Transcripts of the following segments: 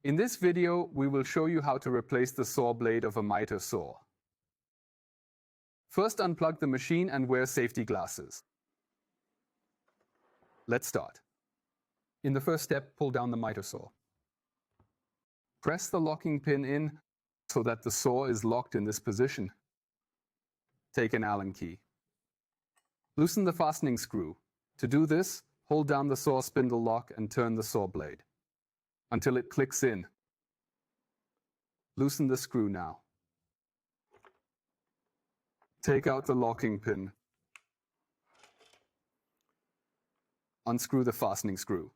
In this video, we will show you how to replace the saw blade of a Mitre saw. First, unplug the machine and wear safety glasses. Let's start. In the first step, pull down the Mitre saw. Press the locking pin in so that the saw is locked in this position. Take an Allen key. Loosen the fastening screw. To do this, hold down the saw spindle lock and turn the saw blade until it clicks in. Loosen the screw now. Take out the locking pin. Unscrew the fastening screw.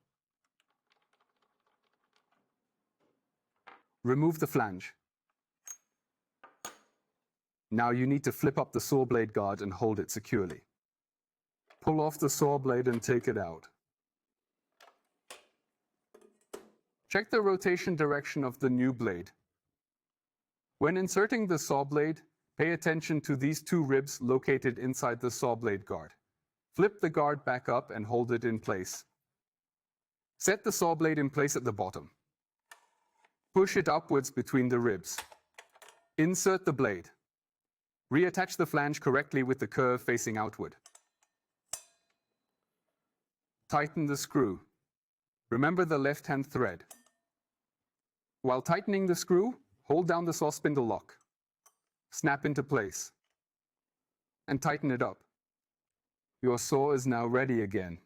Remove the flange. Now you need to flip up the saw blade guard and hold it securely. Pull off the saw blade and take it out. Check the rotation direction of the new blade. When inserting the saw blade, pay attention to these two ribs located inside the saw blade guard. Flip the guard back up and hold it in place. Set the saw blade in place at the bottom. Push it upwards between the ribs. Insert the blade. Reattach the flange correctly with the curve facing outward. Tighten the screw. Remember the left-hand thread. While tightening the screw, hold down the saw spindle lock. Snap into place. And tighten it up. Your saw is now ready again.